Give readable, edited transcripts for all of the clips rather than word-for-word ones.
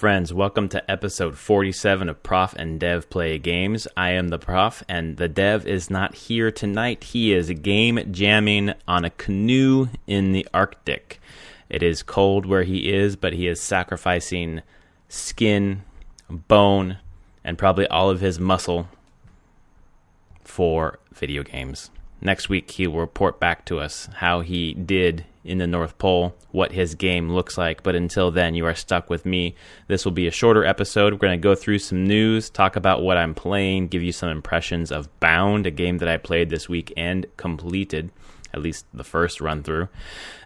Friends, welcome to episode 47 of Prof and Dev Play Games. I am the Prof, and the Dev is not here tonight. He is game jamming on a canoe in the Arctic. It is cold where he is, but he is sacrificing skin, bone, and probably all of his muscle for video games. Next week, he will report back to us how he did in the North Pole, what his game looks like. But until then, you are stuck with me. This will be a shorter episode. We're going to go through some news, talk about what I'm playing, give you some impressions of Bound, a game that I played this week and completed, at least the first run-through.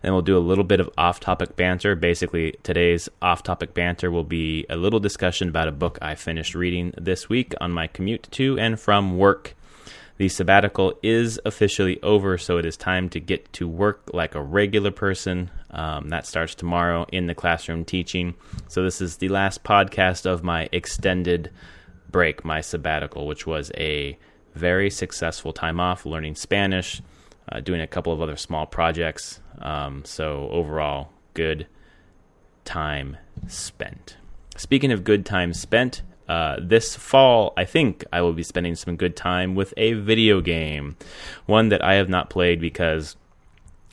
And we'll do a little bit of off-topic banter. Basically, today's off-topic banter will be a little discussion about a book I finished reading this week on my commute to and from work. The sabbatical is officially over, so it is time to get to work like a regular person. That starts tomorrow in the classroom teaching. So this is the last podcast of my extended break, my sabbatical, which was a very successful time off, learning Spanish, doing a couple of other small projects. So overall, good time spent. Speaking of good time spent, this fall, I think I will be spending some good time with a video game. One that I have not played because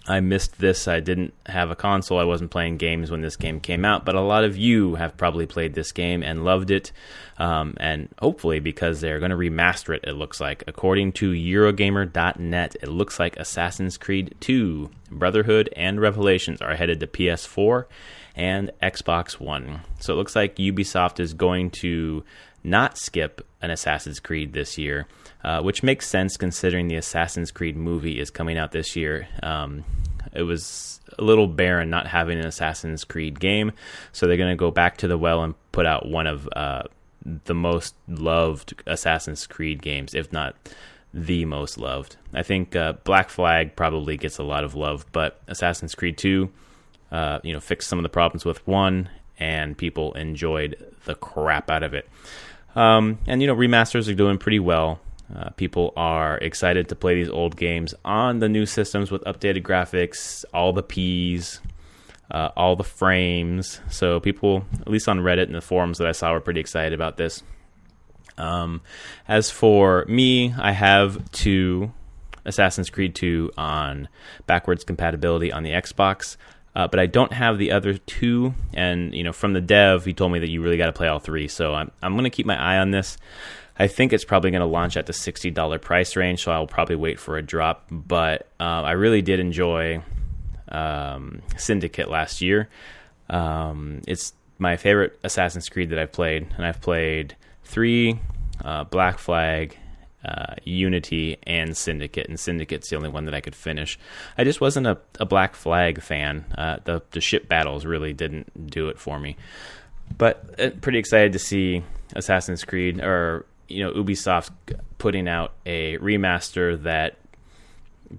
I missed this. I didn't have a console. I wasn't playing games when this game came out. But a lot of you have probably played this game and loved it. And hopefully because they're going to remaster it looks like. According to Eurogamer.net, it looks like Assassin's Creed 2, Brotherhood and Revelations are headed to PS4 and Xbox One. So it looks like Ubisoft is going to not skip an Assassin's Creed this year, which makes sense considering the Assassin's Creed movie is coming out this year. It was a little barren not having an Assassin's Creed game, so they're going to go back to the well and put out one of the most loved Assassin's Creed games, if not the most loved. I think Black Flag probably gets a lot of love, but Assassin's Creed 2 fixed some of the problems with 1, and people enjoyed the crap out of it. Remasters are doing pretty well. People are excited to play these old games on the new systems with updated graphics, all the Ps, all the frames. So people, at least on Reddit and the forums that I saw, were pretty excited about this. As for me, I have Assassin's Creed 2 on backwards compatibility on the Xbox. But I don't have the other 2, and from the dev, he told me that you really got to play all 3. So I'm going to keep my eye on this. I think it's probably going to launch at the $60 price range, so I'll probably wait for a drop. But I really did enjoy Syndicate last year. It's my favorite Assassin's Creed that I've played, and I've played 3, Black Flag, Unity, and Syndicate, and Syndicate's the only one that I could finish. I just wasn't a Black Flag fan. The ship battles really didn't do it for me. But pretty excited to see Assassin's Creed, or Ubisoft putting out a remaster that,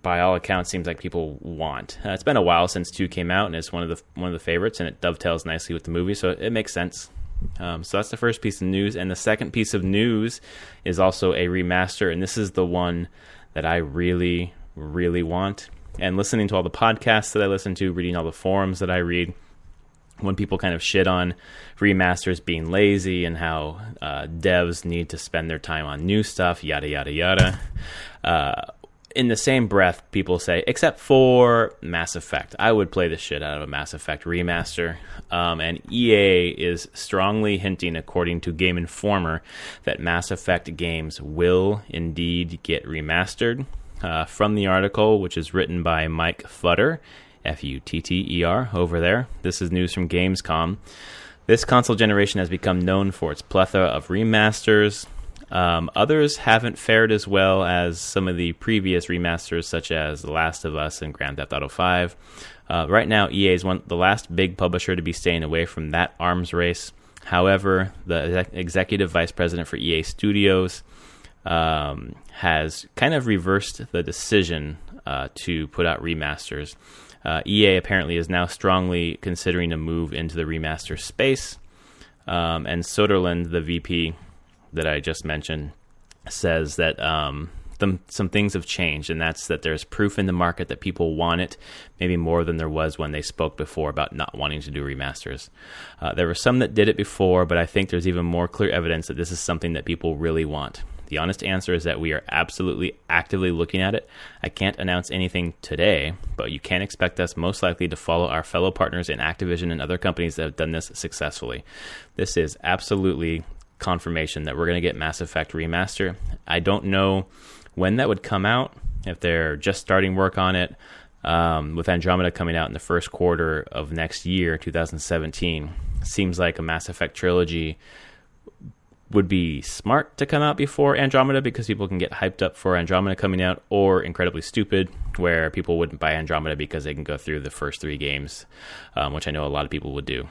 by all accounts, seems like people want. It's been a while since 2 came out, and it's one of the favorites, and it dovetails nicely with the movie, so it makes sense. So that's the first piece of news. And the second piece of news is also a remaster. And this is the one that I really, really want. And listening to all the podcasts that I listen to, reading all the forums that I read, when people kind of shit on remasters being lazy and how devs need to spend their time on new stuff, yada, yada, yada. In the same breath, people say, except for Mass Effect. I would play the shit out of a Mass Effect remaster. And EA is strongly hinting, according to Game Informer, that Mass Effect games will indeed get remastered. From the article, which is written by Mike Futter, Futter, over there. This is news from Gamescom. This console generation has become known for its plethora of remasters. Others haven't fared as well as some of the previous remasters, such as The Last of Us and Grand Theft Auto 5. Right now, EA is the last big publisher to be staying away from that arms race. However, the executive vice president for EA Studios has kind of reversed the decision to put out remasters. EA apparently is now strongly considering a move into the remaster space. And Soderlund, the VP that I just mentioned, says that some things have changed, and that's that there's proof in the market that people want it, maybe more than there was when they spoke before about not wanting to do remasters. There were some that did it before, but I think there's even more clear evidence that this is something that people really want. The honest answer is that we are absolutely actively looking at it. I can't announce anything today, but you can expect us most likely to follow our fellow partners in Activision and other companies that have done this successfully. This is absolutely confirmation that we're going to get Mass Effect Remaster. I don't know when that would come out, if they're just starting work on it, with Andromeda coming out in the first quarter of next year, 2017. Seems like a Mass Effect trilogy would be smart to come out before Andromeda because people can get hyped up for Andromeda coming out, or incredibly stupid where people wouldn't buy Andromeda because they can go through the first 3 games, which I know a lot of people would do.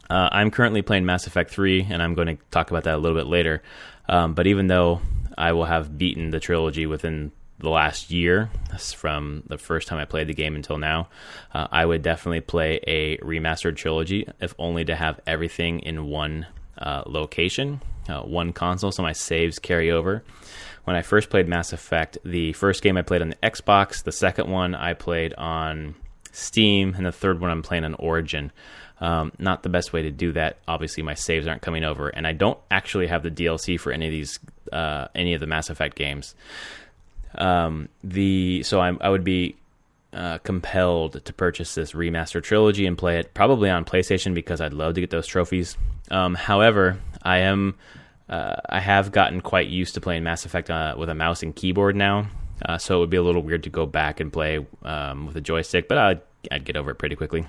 I'm currently playing Mass Effect 3, and I'm going to talk about that a little bit later. But even though I will have beaten the trilogy within the last year, from the first time I played the game until now, I would definitely play a remastered trilogy, if only to have everything in one location, one console, so my saves carry over. When I first played Mass Effect, the first game I played on the Xbox, the second one I played on Steam, and the third one I'm playing on Origin. Not the best way to do that. Obviously, my saves aren't coming over, and I don't actually have the DLC for any of the Mass Effect games. So I would be compelled to purchase this remaster trilogy and play it probably on PlayStation because I'd love to get those trophies. However, I have gotten quite used to playing Mass Effect with a mouse and keyboard now, so it would be a little weird to go back and play with a joystick, but I'd get over it pretty quickly.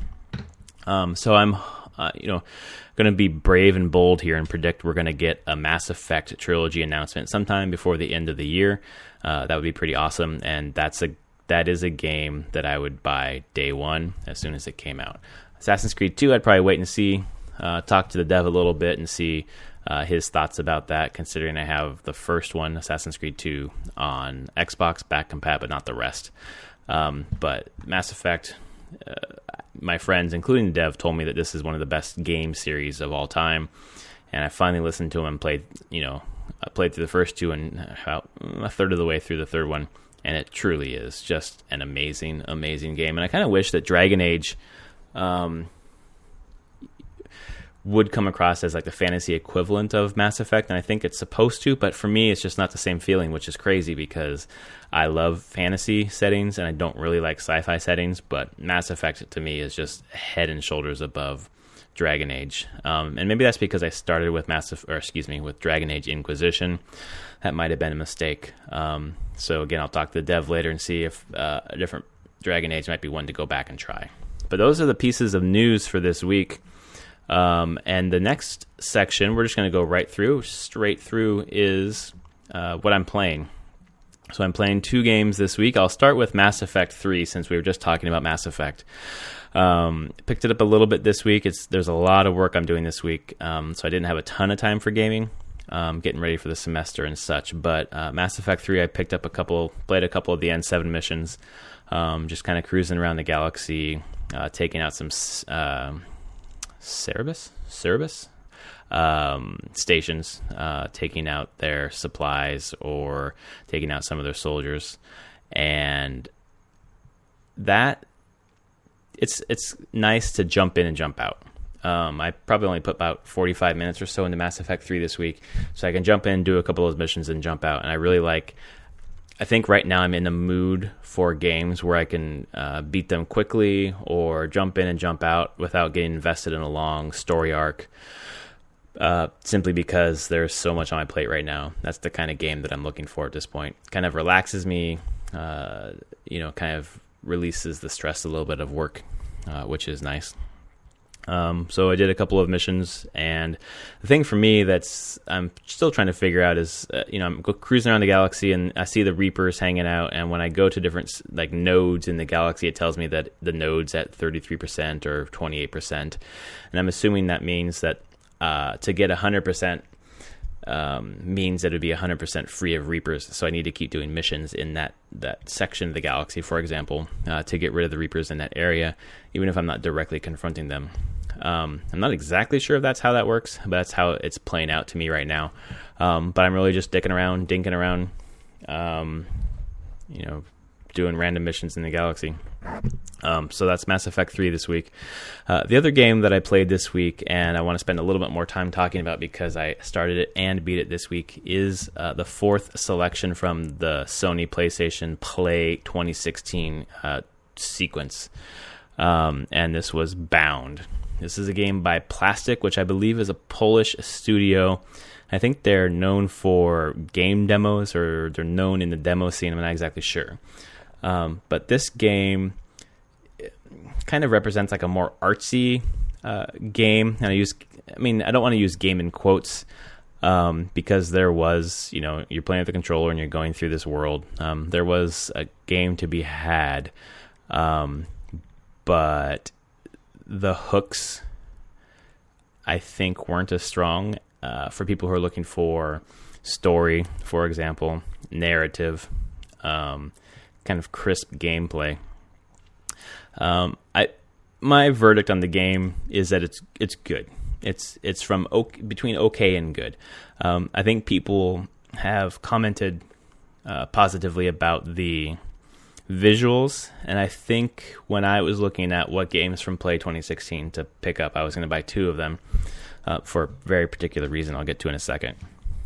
So I'm, going to be brave and bold here and predict we're going to get a Mass Effect trilogy announcement sometime before the end of the year. That would be pretty awesome, and that is a game that I would buy day one as soon as it came out. Assassin's Creed 2, I'd probably wait and see, talk to the dev a little bit and see his thoughts about that, considering I have the first one, Assassin's Creed 2, on Xbox back compat, but not the rest. But Mass Effect, my friends, including the dev, told me that this is one of the best game series of all time, and I finally listened to him and played through the first 2 and about a third of the way through the third one, and it truly is just an amazing, amazing game. And I kind of wish that Dragon Age would come across as like the fantasy equivalent of Mass Effect, and I think it's supposed to, but for me it's just not the same feeling, which is crazy because I love fantasy settings and I don't really like sci-fi settings, but Mass Effect to me is just head and shoulders above Dragon Age. And maybe that's because I started with with Dragon Age Inquisition. That might have been a mistake. So again, I'll talk to the dev later and see if a different Dragon Age might be one to go back and try. But those are the pieces of news for this week. And the next section, we're just going to go straight through, is what I'm playing. So I'm playing 2 games this week. I'll start with Mass Effect 3, since we were just talking about Mass Effect. Picked it up a little bit this week. There's a lot of work I'm doing this week, so I didn't have a ton of time for gaming, getting ready for the semester and such. But Mass Effect 3, I picked up played a couple of the N7 missions, just kind of cruising around the galaxy, taking out some Cerebus stations, taking out their supplies or taking out some of their soldiers, and that it's nice to jump in and jump out. I probably only put about 45 minutes or so into Mass Effect 3 this week, so I can jump in, do a couple of those missions, and jump out. And I think right now I'm in the mood for games where I can beat them quickly or jump in and jump out without getting invested in a long story arc, simply because there's so much on my plate right now. That's the kind of game that I'm looking for at this point. Kind of relaxes me, kind of releases the stress a little bit of work, which is nice. So I did a couple of missions, and the thing for me that's I'm still trying to figure out is, I'm cruising around the galaxy and I see the Reapers hanging out, and when I go to different nodes in the galaxy, it tells me that the node's at 33% or 28%, and I'm assuming that means that to get 100% means that it would be 100% free of Reapers, so I need to keep doing missions in that section of the galaxy, for example, to get rid of the Reapers in that area, even if I'm not directly confronting them. I'm not exactly sure if that's how that works, but that's how it's playing out to me right now. But I'm really just dinking around, doing random missions in the galaxy. So that's Mass Effect 3 this week. The other game that I played this week, and I want to spend a little bit more time talking about because I started it and beat it this week, is the fourth selection from the Sony PlayStation Play 2016 sequence. And this was Bound. This is a game by Plastic, which I believe is a Polish studio. I think they're known for game demos, or they're known in the demo scene. I'm not exactly sure. But this game kind of represents like a more artsy game. And I don't want to use game in quotes because there was, you're playing with the controller and you're going through this world. There was a game to be had, but the hooks, I think, weren't as strong for people who are looking for story, for example, narrative, kind of crisp gameplay. My verdict on the game is that it's good. It's from between okay and good. I think people have commented positively about the visuals, and I think when I was looking at what games from Play 2016 to pick up, I was going to buy two of them for a very particular reason I'll get to in a second.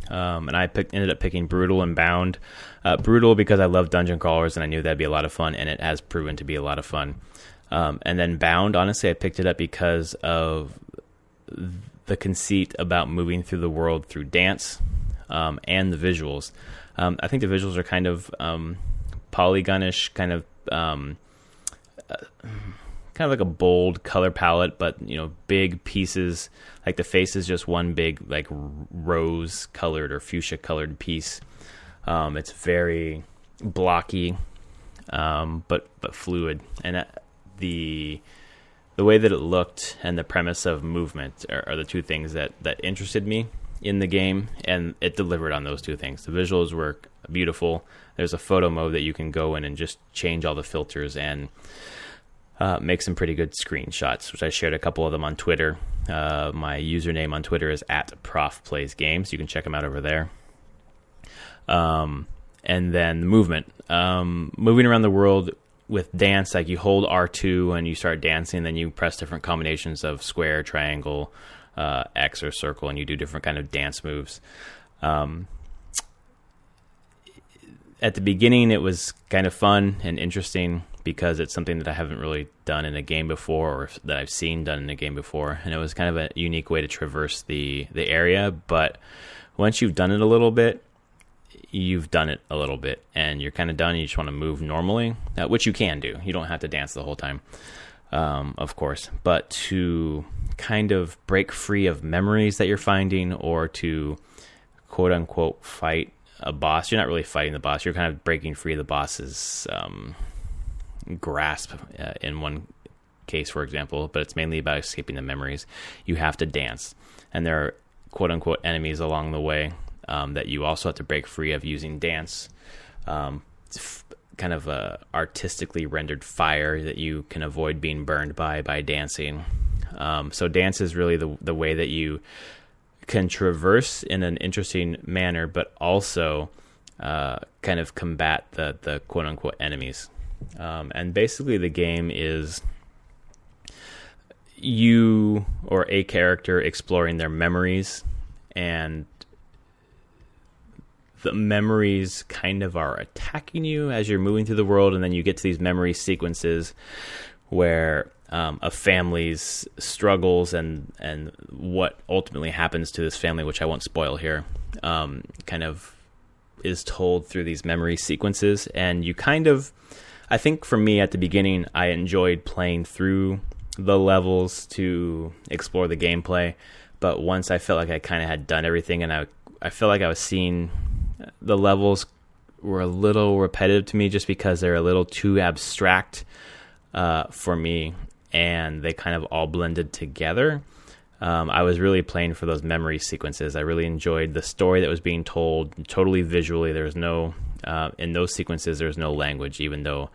And I ended up picking Brutal and Bound. Brutal because I love dungeon crawlers and I knew that'd be a lot of fun, and it has proven to be a lot of fun. And then Bound, honestly, I picked it up because of the conceit about moving through the world through dance and the visuals. I think the visuals are kind of polygonish, kind of like a bold color palette, but big pieces. Like the face is just one big like rose colored or fuchsia colored piece. It's very blocky, but fluid, and the way that it looked and the premise of movement are the two things that interested me in the game, and it delivered on those two things. The visuals were beautiful. There's a photo mode that you can go in and just change all the filters and make some pretty good screenshots, which I shared a couple of them on Twitter. My username on Twitter is @ProfPlaysGames. You can check them out over there. And then the movement. Moving around the world with dance, like you hold R2 and you start dancing, then you press different combinations of square, triangle, X, or circle, and you do different kind of dance moves. At the beginning, it was kind of fun and interesting because it's something that I haven't really done in a game before, or that I've seen done in a game before, and it was kind of a unique way to traverse the area. But once you've done it a little bit, you've done it a little bit, and you're kind of done, and you just want to move normally, which you can do. You don't have to dance the whole time, of course. But to kind of break free of memories that you're finding, or to quote-unquote fight a boss, you're not really fighting the boss. You're kind of breaking free of the boss's grasp in one case, for example, but it's mainly about escaping the memories. You have to dance, and there are quote-unquote enemies along the way that you also have to break free of using dance. Kind of a artistically rendered fire that you can avoid being burned by dancing. So dance is really the way that you can traverse in an interesting manner, but also kind of combat the quote-unquote enemies. And basically the game is you or a character exploring their memories, and the memories kind of are attacking you as you're moving through the world, and then you get to these memory sequences where a family's struggles and what ultimately happens to this family, which I won't spoil here, kind of is told through these memory sequences. And you kind of, I think for me at the beginning, I enjoyed playing through the levels to explore the gameplay, but once I felt like I kind of had done everything, and I felt like I was seeing the levels were a little repetitive to me just because they're a little too abstract for me, and they kind of all blended together. I was really playing for those memory sequences. I really enjoyed the story that was being told totally visually. There's no, in those sequences, there's no language, even though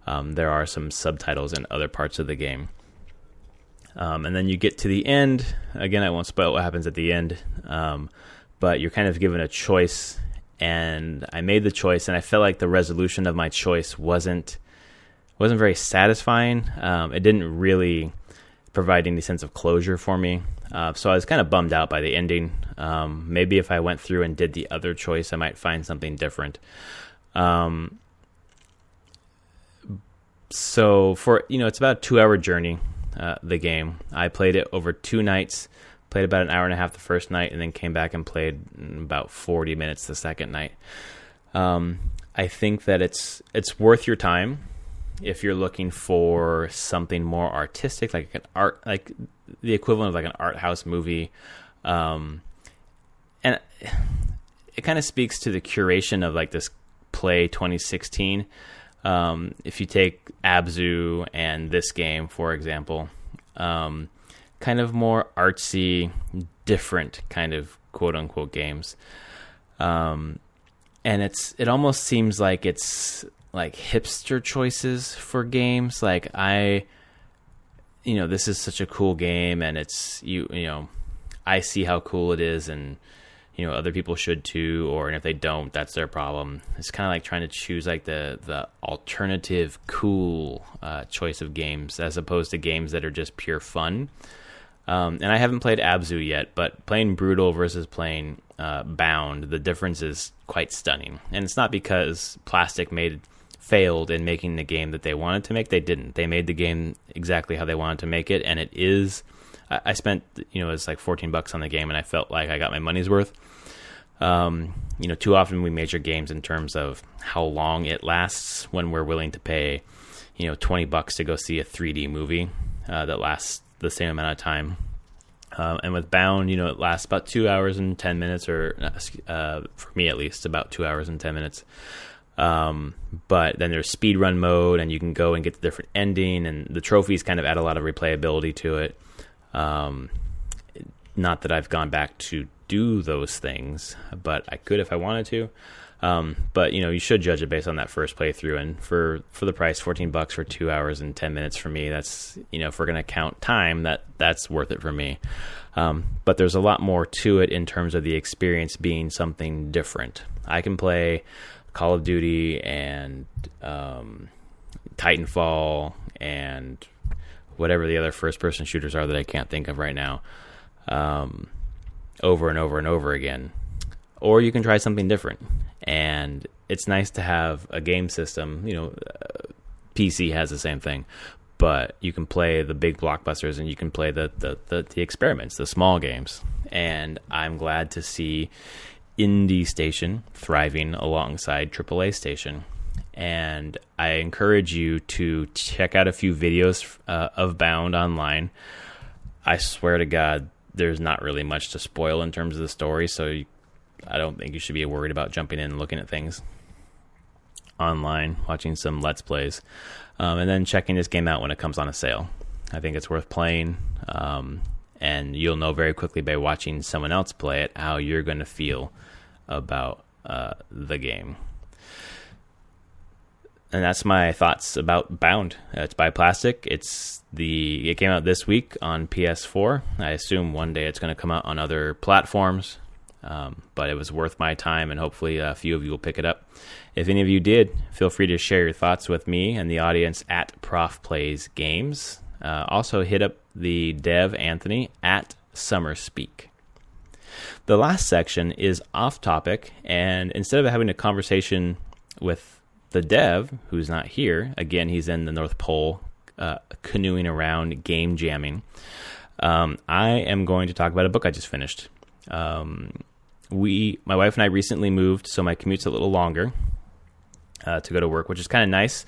there are some subtitles in other parts of the game. And then you get to the end. Again, I won't spoil what happens at the end, but you're kind of given a choice and I made the choice, and I felt like the resolution of my choice wasn't very satisfying. It didn't really provide any sense of closure for me. So I was kind of bummed out by the ending. Maybe if I went through and did the other choice, I might find something different. So for, it's about a 2-hour journey, the game. I played it over 2 nights, played about an hour and a half the first night, and then came back and played about 40 minutes the second night. I think that it's worth your time if you're looking for something more artistic, like like the equivalent of like an art house movie. And it kind of speaks to the curation of like this Play 2016. If you take Abzu and this game, for example, kind of more artsy, different kind of quote unquote games. And it almost seems like it's like hipster choices for games. Like this is such a cool game, and it's, I see how cool it is, and, other people should too, and if they don't, that's their problem. It's kind of like trying to choose like the alternative cool choice of games, as opposed to games that are just pure fun. And I haven't played Abzu yet, but playing Brutal versus playing Bound, the difference is quite stunning. And it's not because Plastic failed in making the game that they wanted to make. They didn't. They made the game exactly how they wanted to make it, and it is. I spent, it's like $14 on the game, and I felt like I got my money's worth. Too often we measure games in terms of how long it lasts, when we're willing to pay, $20 to go see a 3D movie that lasts the same amount of time. And with Bound, it lasts about 2 hours and 10 minutes, or for me at least, about 2 hours and 10 minutes. But then there's speedrun mode, and you can go and get the different ending, and the trophies kind of add a lot of replayability to it. Not that I've gone back to do those things, but I could if I wanted to. But you should judge it based on that first playthrough, and for the price, $14 for 2 hours and 10 minutes for me, that's, if we're going to count time, that's worth it for me. But there's a lot more to it in terms of the experience being something different. I can play Call of Duty and Titanfall and whatever the other first-person shooters are that I can't think of right now, over and over and over again. Or you can try something different. And it's nice to have a game system. PC has the same thing. But you can play the big blockbusters, and you can play the experiments, the small games. And I'm glad to see Indie Station thriving alongside AAA Station. And I encourage you to check out a few videos of Bound online. I swear to God, there's not really much to spoil in terms of the story, so I don't think you should be worried about jumping in and looking at things online, watching some Let's Plays, and then checking this game out when it comes on a sale. I think it's worth playing, and you'll know very quickly by watching someone else play it how you're going to feel about the game. And that's my thoughts about Bound. It's by Plastic. It came out this week on PS4. I assume one day it's going to come out on other platforms. But it was worth my time, and hopefully a few of you will pick it up. If any of you did, feel free to share your thoughts with me and the audience at Prof Plays Games. Also hit up the dev Anthony at SummerSpeak. The last section is off topic, and instead of having a conversation with the dev, who's not here, again, he's in the North Pole, canoeing around, game jamming, I am going to talk about a book I just finished. My wife and I recently moved, so my commute's a little longer to go to work, which is kind of nice.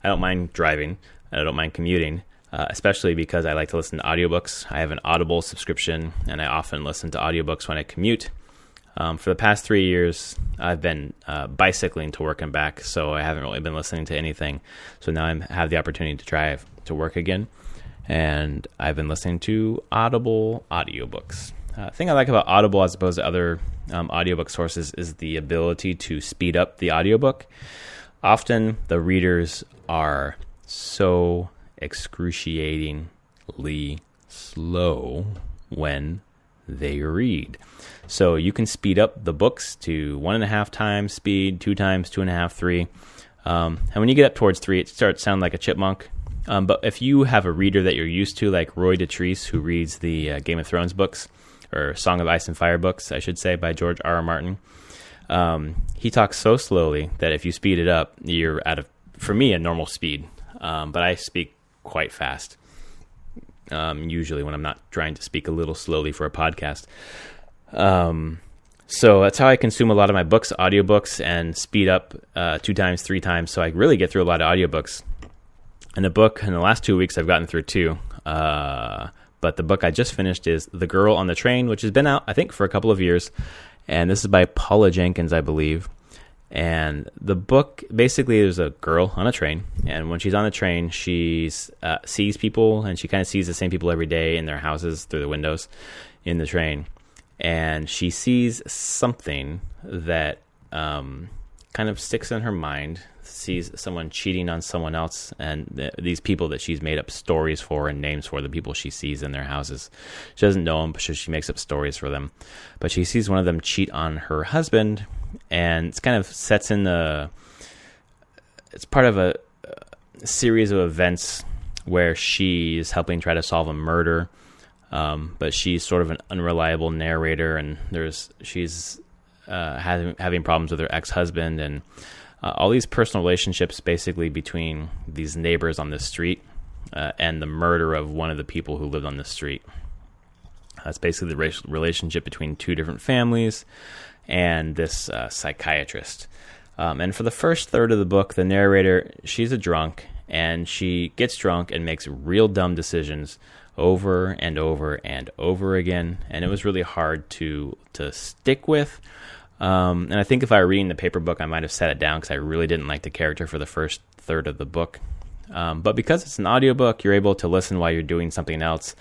I don't mind driving. I don't mind commuting, especially because I like to listen to audiobooks. I have an Audible subscription, and I often listen to audiobooks when I commute. For the past 3 years, I've been bicycling to work and back, so I haven't really been listening to anything. So now I have the opportunity to drive to work again, and I've been listening to Audible audiobooks. The thing I like about Audible as opposed to other audiobook sources is the ability to speed up the audiobook. Often the readers are so excruciatingly slow when they read. So you can speed up the books to 1.5 times speed, 2 times, 2.5, 3. And when you get up towards 3, it starts to sound like a chipmunk. But if you have a reader that you're used to, like Roy Dotrice, who reads the Game of Thrones books, or Song of Ice and Fire books, I should say, by George R. R. Martin, he talks so slowly that if you speed it up, you're at for me, a normal speed. But I speak quite fast, usually when I'm not trying to speak a little slowly for a podcast. So that's how I consume a lot of my books, audiobooks, and speed up 2 times, 3 times. So I really get through a lot of audiobooks. And the book, in the last 2 weeks, I've gotten through 2. But the book I just finished is The Girl on the Train, which has been out, I think, for a couple of years. And this is by Paula Jenkins, I believe. And the book, basically, there's a girl on a train. And when she's on the train, she sees people, and she kind of sees the same people every day in their houses through the windows in the train. And she sees something that kind of sticks in her mind, sees someone cheating on someone else, and these people that she's made up stories for and names for, the people she sees in their houses. She doesn't know them, but she makes up stories for them. But she sees one of them cheat on her husband, and it's kind of sets in it's part of a series of events where she's helping try to solve a murder. But she's sort of an unreliable narrator, and she's having problems with her ex-husband, and all these personal relationships basically between these neighbors on the street and the murder of one of the people who lived on the street. That's basically the relationship between 2 different families and this psychiatrist. And for the first third of the book, the narrator, she's a drunk, and she gets drunk and makes real dumb decisions over and over and over again, and it was really hard to stick with. And I think if I were reading the paper book, I might have set it down because I really didn't like the character for the first third of the book. But because it's an audiobook, you're able to listen while you're doing something else,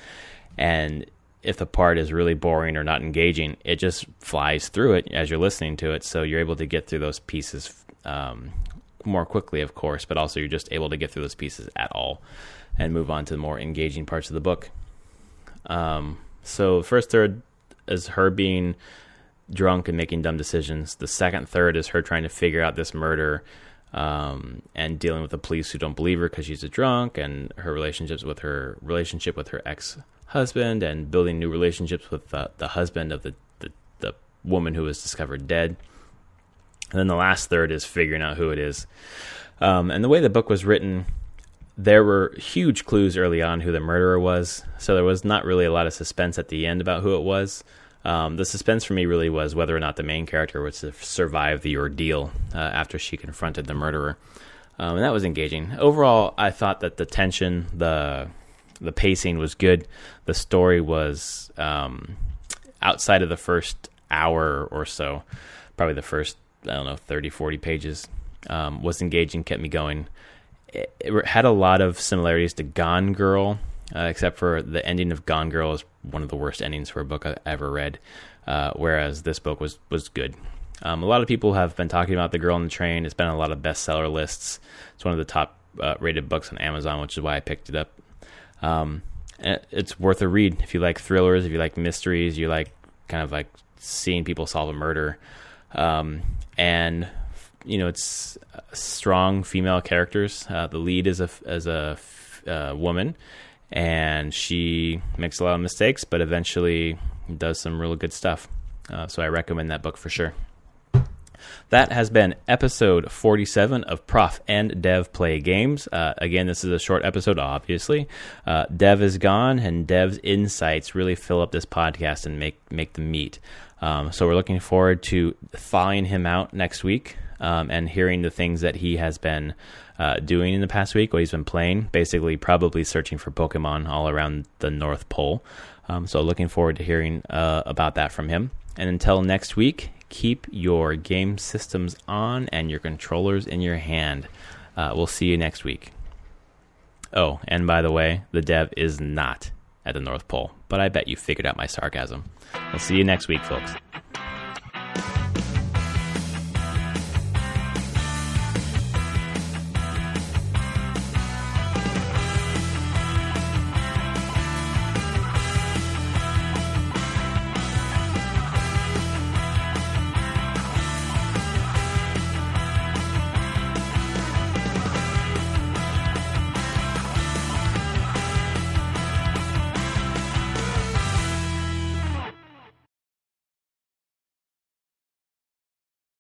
and if the part is really boring or not engaging, it just flies through it as you're listening to it, so you're able to get through those pieces more quickly, of course, but also you're just able to get through those pieces at all and move on to the more engaging parts of the book. So the first third is her being drunk and making dumb decisions. The second third is her trying to figure out this murder and dealing with the police who don't believe her because she's a drunk, and her relationship with her ex-husband, and building new relationships with the husband of the woman who was discovered dead. And then the last third is figuring out who it is. And the way the book was written, there were huge clues early on who the murderer was, so there was not really a lot of suspense at the end about who it was. The suspense for me really was whether or not the main character would survive the ordeal after she confronted the murderer. And that was engaging. Overall, I thought that the tension, the pacing was good. The story was, outside of the first hour or so, probably the first, 30, 40 pages, was engaging, kept me going. It had a lot of similarities to Gone Girl, except for the ending of Gone Girl is one of the worst endings for a book I've ever read, whereas this book was good. A lot of people have been talking about The Girl on the Train. It's been on a lot of bestseller lists. It's one of the top rated books on Amazon, which is why I picked it up. It's worth a read if you like thrillers, if you like mysteries, you like kind of like seeing people solve a murder. And it's strong female characters. The lead is a woman, and she makes a lot of mistakes, but eventually does some really good stuff. So I recommend that book for sure. That has been episode 47 of Prof and Dev Play Games. Again, this is a short episode, obviously. Dev is gone, and Dev's insights really fill up this podcast and make the meat. So we're looking forward to thawing him out next week and hearing the things that he has been doing in the past week, what he's been playing, basically probably searching for Pokemon all around the North Pole. So looking forward to hearing about that from him. And until next week, keep your game systems on and your controllers in your hand. We'll see you next week. Oh, and by the way, the Dev is not at the North Pole, but I bet you figured out my sarcasm. I'll see you next week, folks.